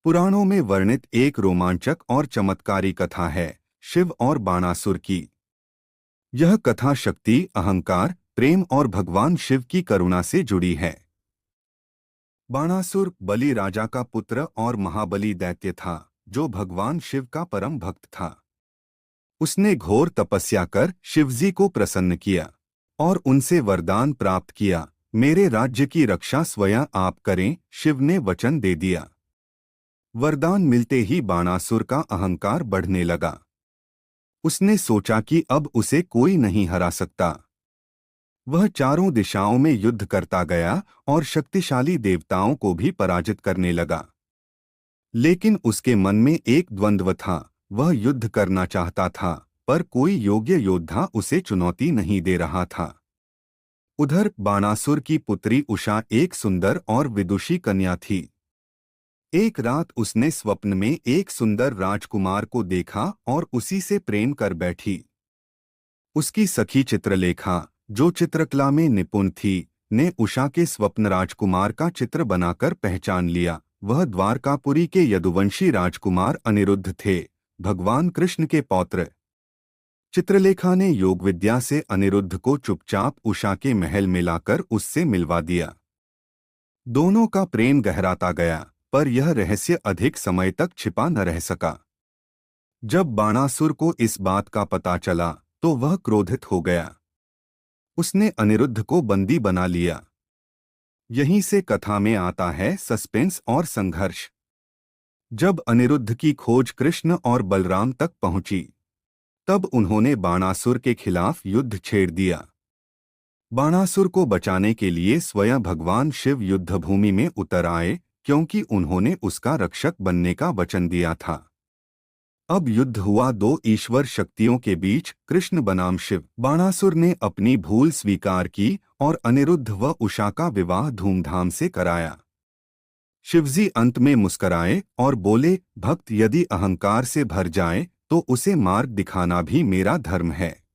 पुराणों में वर्णित एक रोमांचक और चमत्कारी कथा है, शिव और बाणासुर की। यह कथा शक्ति, अहंकार, प्रेम और भगवान शिव की करुणा से जुड़ी है। बाणासुर बलि राजा का पुत्र और महाबली दैत्य था, जो भगवान शिव का परम भक्त था। उसने घोर तपस्या कर शिवजी को प्रसन्न किया और उनसे वरदान प्राप्त किया, मेरे राज्य की रक्षा स्वयं आप करें। शिव ने वचन दे दिया। वरदान मिलते ही बाणासुर का अहंकार बढ़ने लगा। उसने सोचा कि अब उसे कोई नहीं हरा सकता। वह चारों दिशाओं में युद्ध करता गया और शक्तिशाली देवताओं को भी पराजित करने लगा। लेकिन उसके मन में एक द्वंद्व था। वह युद्ध करना चाहता था, पर कोई योग्य योद्धा उसे चुनौती नहीं दे रहा था। उधर बाणासुर की पुत्री उषा एक सुंदर और विदुषी कन्या थी। एक रात उसने स्वप्न में एक सुंदर राजकुमार को देखा और उसी से प्रेम कर बैठी। उसकी सखी चित्रलेखा, जो चित्रकला में निपुण थी, ने उषा के स्वप्न राजकुमार का चित्र बनाकर पहचान लिया। वह द्वारकापुरी के यदुवंशी राजकुमार अनिरुद्ध थे, भगवान कृष्ण के पौत्र। चित्रलेखा ने योग विद्या से अनिरुद्ध को चुपचाप उषा के महल में लाकर उससे मिलवा दिया। दोनों का प्रेम गहराता गया, पर यह रहस्य अधिक समय तक छिपा न रह सका। जब बाणासुर को इस बात का पता चला, तो वह क्रोधित हो गया। उसने अनिरुद्ध को बंदी बना लिया। यहीं से कथा में आता है सस्पेंस और संघर्ष। जब अनिरुद्ध की खोज कृष्ण और बलराम तक पहुंची, तब उन्होंने बाणासुर के खिलाफ युद्ध छेड़ दिया। बाणासुर को बचाने के लिए स्वयं भगवान शिव युद्धभूमि में उतर आए, क्योंकि उन्होंने उसका रक्षक बनने का वचन दिया था। अब युद्ध हुआ दो ईश्वर शक्तियों के बीच, कृष्ण बनाम शिव। बाणासुर ने अपनी भूल स्वीकार की और अनिरुद्ध व उषा का विवाह धूमधाम से कराया। शिवजी अंत में मुस्कराए और बोले, भक्त यदि अहंकार से भर जाए तो उसे मार्ग दिखाना भी मेरा धर्म है।